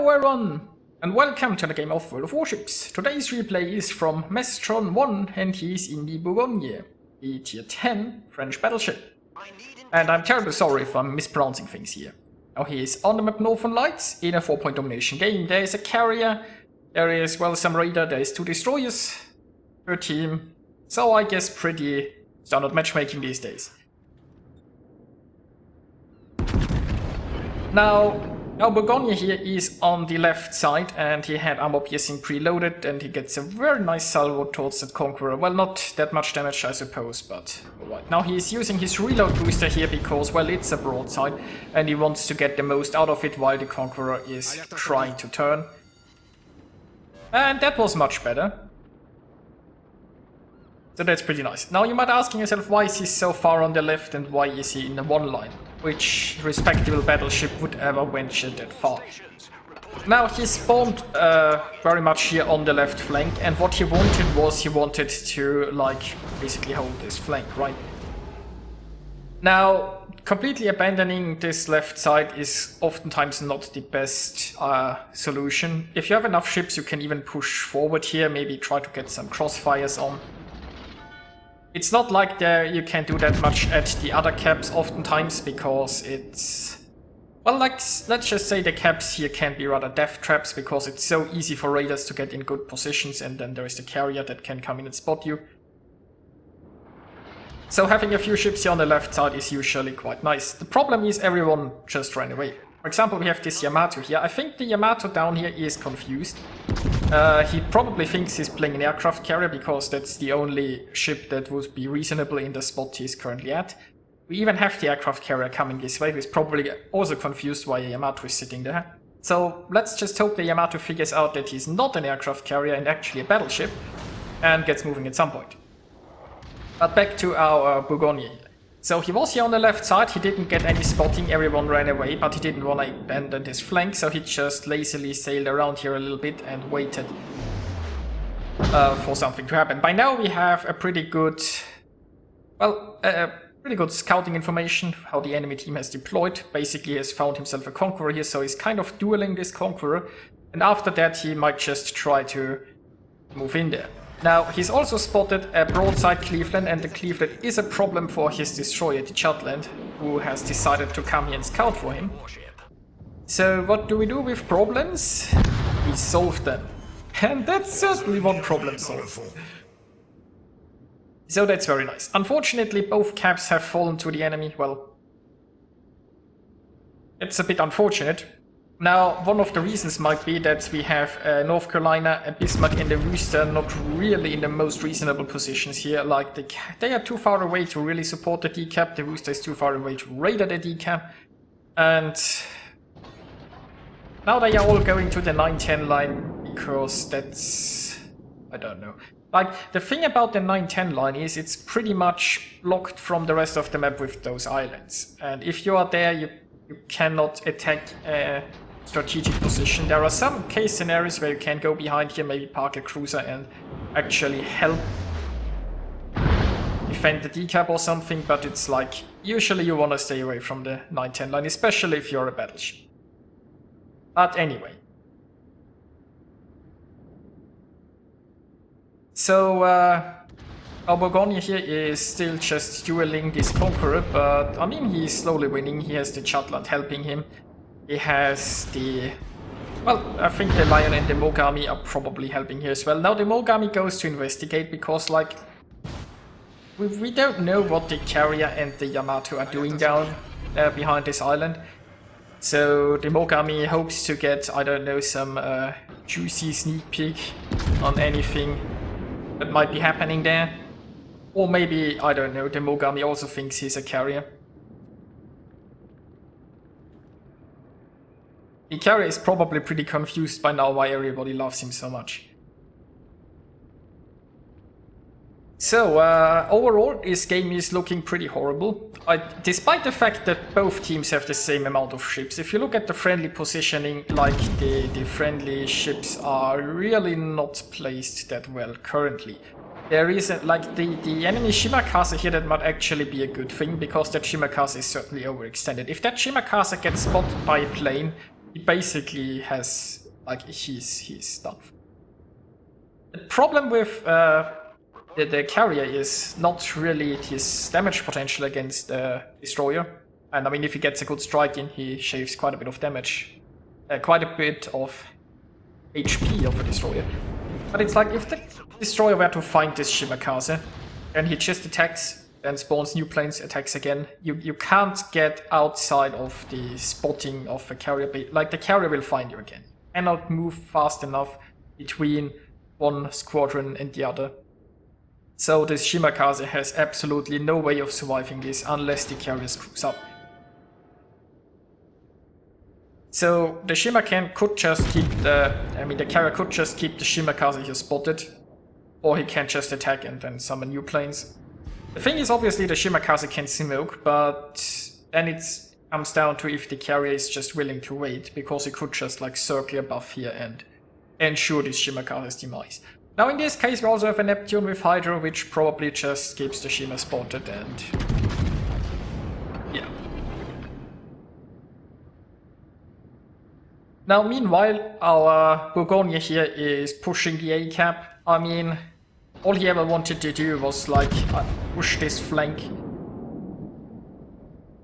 Hello everyone, and welcome to the game of World of Warships. Today's replay is from Mestron 1, and he's in the Bourgogne, the tier 10 French battleship. And I'm terribly sorry if I'm mispronouncing things here. Now he is on the map Northern Lights in a 4-point domination game. There is a carrier, there is well some radar, there is 2 destroyers per team. So I guess pretty standard matchmaking these days. Now Bourgogne here is on the left side, and he had armor piercing preloaded, and he gets a very nice salvo towards that Conqueror. Well, not that much damage I suppose, but alright. Now he is using his reload booster here because, well, it's a broadside, and he wants to get the most out of it while the Conqueror is trying to turn. And that was much better. So that's pretty nice. Now you might be asking yourself, why is he so far on the left and why is he in the one line? Which respectable battleship would ever venture that far? Now he spawned very much here on the left flank, and what he wanted was he wanted to like basically hold this flank, right? Now completely abandoning this left side is oftentimes not the best solution. If you have enough ships you can even push forward here, maybe try to get some crossfires on. It's not like you can do that much at the other caps oftentimes, because it's... well, like, let's just say the caps here can be rather death traps, because it's so easy for raiders to get in good positions, and then there is the carrier that can come in and spot you. So having a few ships here on the left side is usually quite nice. The problem is everyone just ran away. For example, we have this Yamato here. I think the Yamato down here is confused. He probably thinks he's playing an aircraft carrier because that's the only ship that would be reasonable in the spot he's currently at. We even have the aircraft carrier coming this way, who's probably also confused why Yamato is sitting there. So let's just hope the Yamato figures out that he's not an aircraft carrier and actually a battleship, and gets moving at some point. But back to our Bourgogne. So he was here on the left side, he didn't get any spotting, everyone ran away, but he didn't want to abandon his flank, so he just lazily sailed around here a little bit and waited for something to happen. By now we have a pretty good, well, pretty good scouting information, how the enemy team has deployed. Basically he has found himself a Conqueror here, so he's kind of dueling this Conqueror, and after that he might just try to move in there. Now, he's also spotted a broadside Cleveland, and the Cleveland is a problem for his destroyer, the Jutland, who has decided to come here and scout for him. So what do we do with problems? We solve them. And that's certainly one problem solved. So that's very nice. Unfortunately, both caps have fallen to the enemy. Well, it's a bit unfortunate. Now, one of the reasons might be that we have North Carolina, a Bismarck and a Rooster not really in the most reasonable positions here. Like, they are too far away to really support the decap, the Rooster is too far away to radar the decap, and now they are all going to the 9-10 line, because that's... I don't know. Like, the thing about the 9-10 line is it's pretty much blocked from the rest of the map with those islands, and if you are there you cannot attack a strategic position. There are some case scenarios where you can go behind here, maybe park a cruiser and actually help defend the decap or something, but it's like, usually you want to stay away from the 9-10 line, especially if you're a battleship. But anyway. So, our Bourgogne here is still just dueling this Conqueror, but I mean he's slowly winning. He has the Jutland helping him. He has the... well, I think the Lion and the Mogami are probably helping here as well. Now the Mogami goes to investigate because, like, we don't know what the carrier and the Yamato are doing down behind this island. So the Mogami hopes to get, I don't know, some juicy sneak peek on anything that might be happening there. Or maybe, I don't know, the Mogami also thinks he's a carrier. The carrier is probably pretty confused by now why everybody loves him so much. So, overall, this game is looking pretty horrible. Despite the fact that both teams have the same amount of ships. If you look at the friendly positioning, like, the friendly ships are really not placed that well currently. There is, like, the enemy Shimakase here that might actually be a good thing, because that Shimakase is certainly overextended. If that Shimakase gets spotted by a plane, he basically has, like, he's done. The problem with the carrier is not really his damage potential against the destroyer. And I mean, if he gets a good strike in, he shaves quite a bit of damage. Quite a bit of HP of a destroyer. But it's like, if the destroyer were to find this Shimakaze, and he just attacks, then spawns new planes, attacks again, you can't get outside of the spotting of a carrier. Like, the carrier will find you again. You cannot move fast enough between one squadron and the other. So this Shimakaze has absolutely no way of surviving this unless the carrier screws up. So the Shimakan could just keep the carrier could just keep the Shimakaze here spotted, or he can just attack and then summon new planes. The thing is, obviously the Shimakaze can smoke, but then it comes down to if the carrier is just willing to wait, because he could just like circle above here and ensure this Shimakaze's demise. Now in this case we also have a Neptune with Hydro, which probably just keeps the Shima spotted and yeah. Now meanwhile our Bourgogne here is pushing the A cap. I mean, all he ever wanted to do was like push this flank.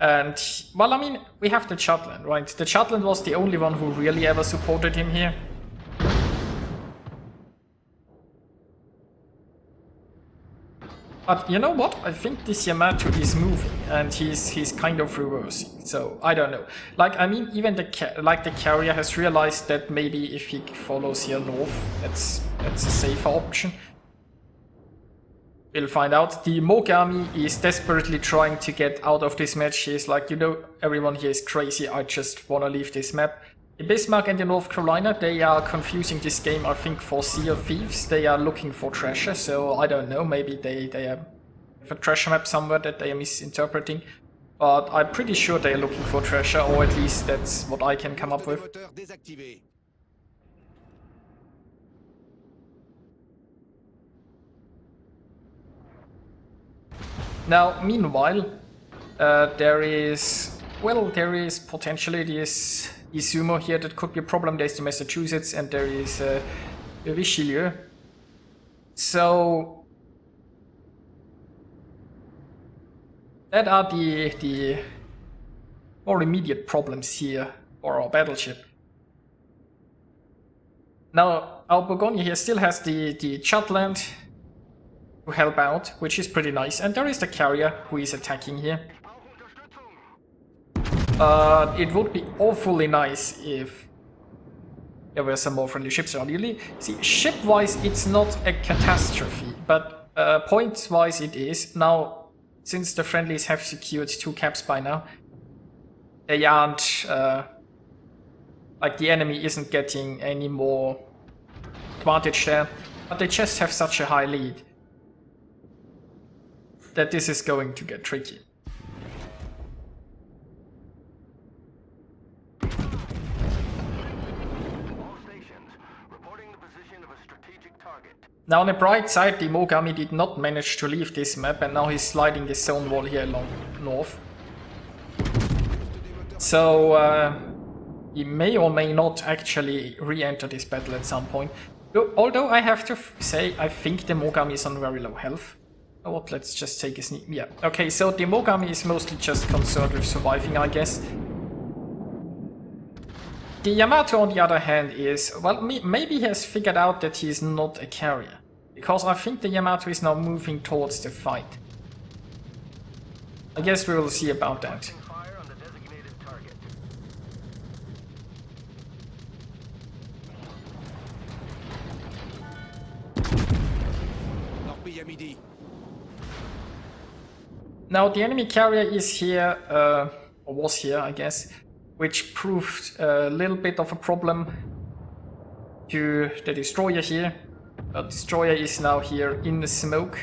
And, well, I mean, we have the Jutland, right? The Jutland was the only one who really ever supported him here. But you know what? I think this Yamato is moving and he's kind of reversing. So I don't know. Like, I mean, even the carrier has realized that maybe if he follows here north, that's a safer option. We'll find out. The Mogami is desperately trying to get out of this match. He is like, you know, everyone here is crazy. I just want to leave this map. The Bismarck and the North Carolina, they are confusing this game, I think, for Sea of Thieves. They are looking for treasure, so I don't know, maybe they have a treasure map somewhere that they are misinterpreting. But I'm pretty sure they are looking for treasure, or at least that's what I can come up with. Now, meanwhile, there is potentially this Izumo here that could be a problem. There's the Massachusetts and there is Richelieu. So that are the more immediate problems here for our battleship. Now our Bourgogne here still has the Jutland to help out, which is pretty nice, and there is the carrier who is attacking here. It would be awfully nice if there were some more friendly ships around. Really, see, ship-wise it's not a catastrophe, but points-wise it is. Now, since the friendlies have secured 2 caps by now, they aren't, like, the enemy isn't getting any more advantage there, but they just have such a high lead that this is going to get tricky. Now on the bright side, the Mogami did not manage to leave this map, and now he's sliding the zone wall here along north. So he may or may not actually re-enter this battle at some point. Although I have to say, I think the Mogami is on very low health. Oh, what? Let's just take a sneak. Yeah. Okay, so the Mogami is mostly just concerned with surviving, I guess. The Yamato, on the other hand, is, well, maybe he has figured out that he is not a carrier. Because I think the Yamato is now moving towards the fight. I guess we will see about that. Now the enemy carrier is here, or was here, I guess, which proved a little bit of a problem to the destroyer here. The destroyer is now here in the smoke.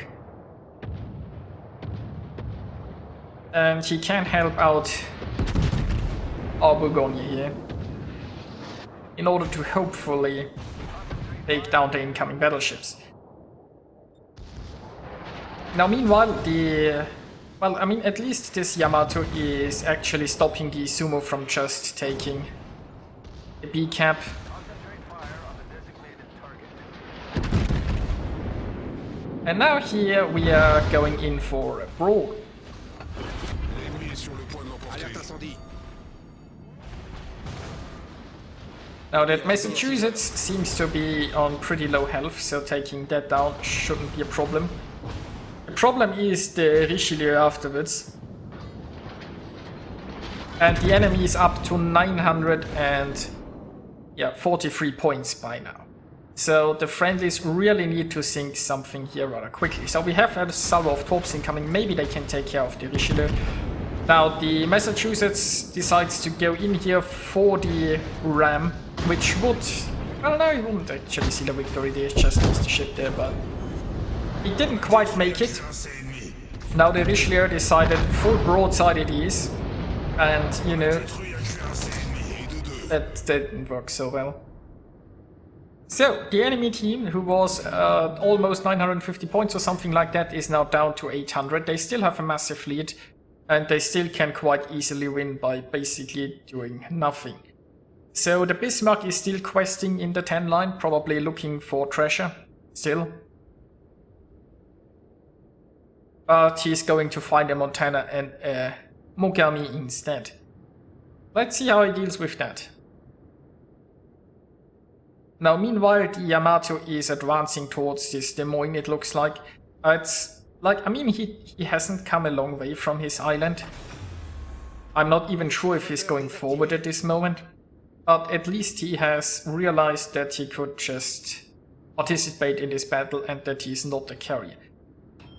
And he can help out our Bourgogne here in order to hopefully take down the incoming battleships. Now meanwhile, well, I mean, at least this Yamato is actually stopping the Izumo from just taking the B cap. And now here we are going in for a brawl. Now that Massachusetts seems to be on pretty low health, so taking that down shouldn't be a problem. The problem is the Richelieu afterwards. And the enemy is up to 943 points by now. So the friendlies really need to think something here rather quickly. So we have a salvo of torps incoming. Maybe they can take care of the Richelieu. Now the Massachusetts decides to go in here for the ram, which would... Well, no, he wouldn't actually see the victory. They just lost the ship there, but he didn't quite make it. Now the Richelieu decided full broadside it is. And, you know, that didn't work so well. So, the enemy team, who was almost 950 points or something like that, is now down to 800. They still have a massive lead, and they still can quite easily win by basically doing nothing. So, the Bismarck is still questing in the 10 line, probably looking for treasure, still. But he's going to find a Montana and a Mogami instead. Let's see how he deals with that. Now, meanwhile, the Yamato is advancing towards this Des Moines, it looks like. It's like, I mean, he hasn't come a long way from his island. I'm not even sure if he's going forward at this moment. But at least he has realized that he could just participate in this battle and that he's not a carrier.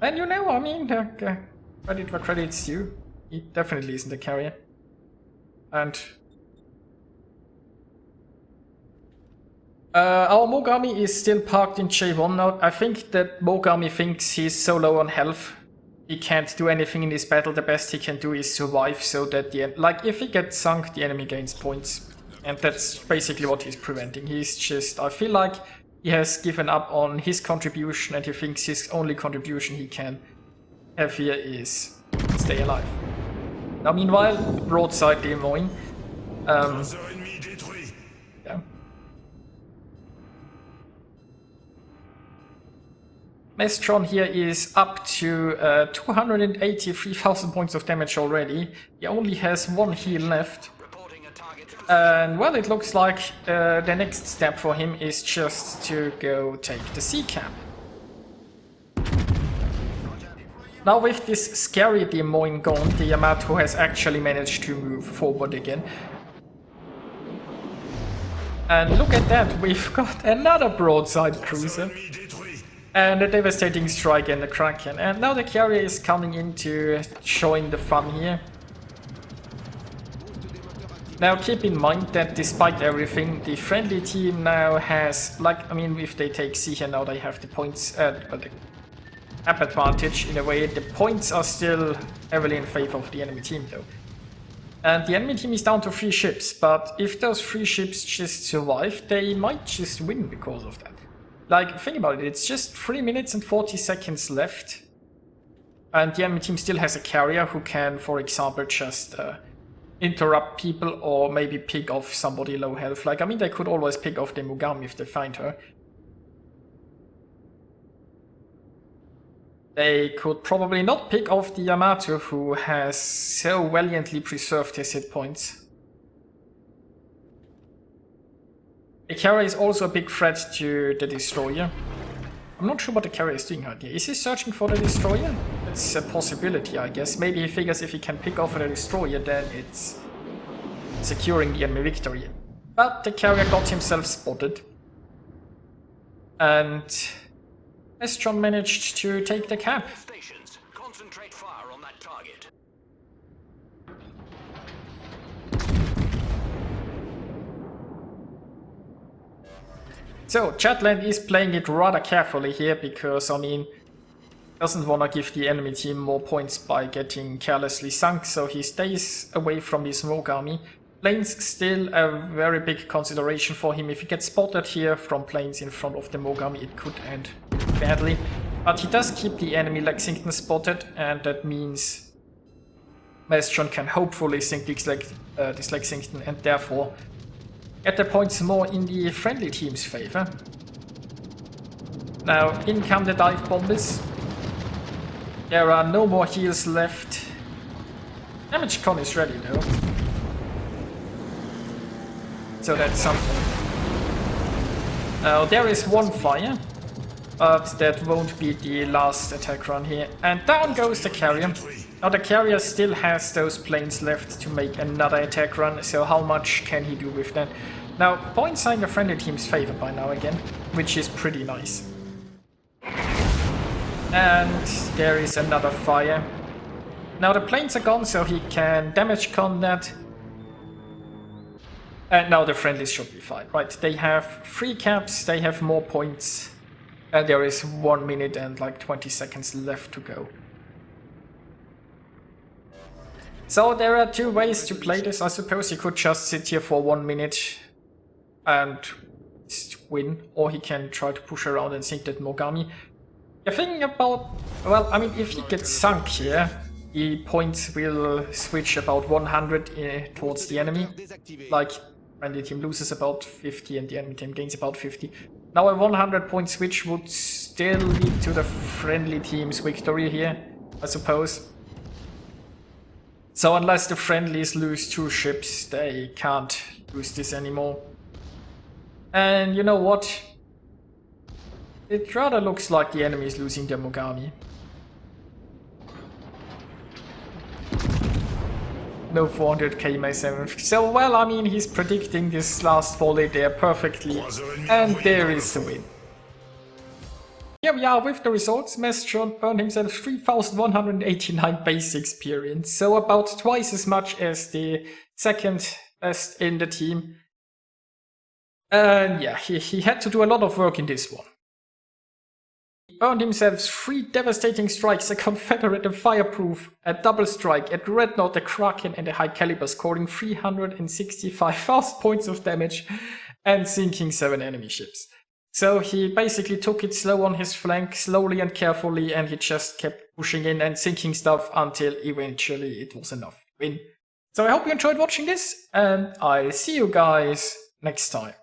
And you know, I mean, credit where credit's due. He definitely isn't a carrier. And our Mogami is still parked in J1 now. I think that Mogami thinks he's so low on health, he can't do anything in this battle. The best he can do is survive, so that the end, like if he gets sunk, the enemy gains points. And that's basically what he's preventing. He's just, I feel like he has given up on his contribution and he thinks his only contribution he can have here is stay alive. Now meanwhile, broadside Des Moines. Yeah. Mestron here is up to 283,000 points of damage already. He only has one heal left. And well, it looks like the next step for him is just to go take the sea cap. Now with this scary Des Moines gone, the Yamato has actually managed to move forward again. And look at that, we've got another broadside cruiser. And a devastating strike and the Kraken. And now the carrier is coming in to showing the fun here. Now keep in mind that despite everything, the friendly team now has, like, I mean, if they take C here now, they have the points, the map advantage in a way. The points are still heavily in favor of the enemy team though. And the enemy team is down to 3 ships, but if those 3 ships just survive, they might just win because of that. Like, think about it, it's just 3 minutes and 40 seconds left. And the enemy team still has a carrier who can, for example, just interrupt people or maybe pick off somebody low health. Like, I mean, they could always pick off the Mogami if they find her. They could probably not pick off the Yamato, who has so valiantly preserved his hit points. The carrier is also a big threat to the destroyer. I'm not sure what the carrier is doing out here. Is he searching for the destroyer? That's a possibility, I guess. Maybe he figures if he can pick off the destroyer, then it's securing the enemy victory. But the carrier got himself spotted. And Estron managed to take the cap. Stations, concentrate fire on that target. So, Chatland is playing it rather carefully here because, I mean, doesn't want to give the enemy team more points by getting carelessly sunk, so he stays away from this Mogami. Planes still a very big consideration for him. If he gets spotted here from planes in front of the Mogami, it could end badly. But he does keep the enemy Lexington spotted, and that means Maestron can hopefully sink this Lexington and therefore get the points more in the friendly team's favor. Now, in come the dive bombers. There are no more heals left. Damage con is ready though. So that's something. Now, there is one fire. But that won't be the last attack run here. And down goes the carrier. Now the carrier still has those planes left to make another attack run, so how much can he do with that? Now, points are in the friendly team's favor by now again, which is pretty nice. And there is another fire. Now the planes are gone, so he can damage con that. And now the friendlies should be fine, right? They have 3 caps, they have more points. And there is 1 minute and like 20 seconds left to go. So there are 2 ways to play this. I suppose he could just sit here for 1 minute and win, or he can try to push around and sink that Mogami. The thing about, well, I mean, if he gets sunk here, the points will switch about 100 towards the enemy. Like, friendly team loses about 50 and the enemy team gains about 50. Now a 100 point switch would still lead to the friendly team's victory here, I suppose. So unless the friendlies lose 2 ships, they can't lose this anymore. And you know what? It rather looks like the enemy is losing their Mogami. No 400k May 7th. So, well, I mean, he's predicting this last volley there perfectly. And there is the win. Here we are with the results. Mestron earned himself 3189 base experience. So about twice as much as the second best in the team. And yeah, he had to do a lot of work in this one. He earned himself 3 devastating strikes, a Confederate, a Fireproof, a double strike, a Dreadnought, a Kraken and a High Caliber, scoring 365,000 points of damage and sinking 7 enemy ships. So he basically took it slow on his flank, slowly and carefully, and he just kept pushing in and sinking stuff until eventually it was enough to win. So I hope you enjoyed watching this, and I'll see you guys next time.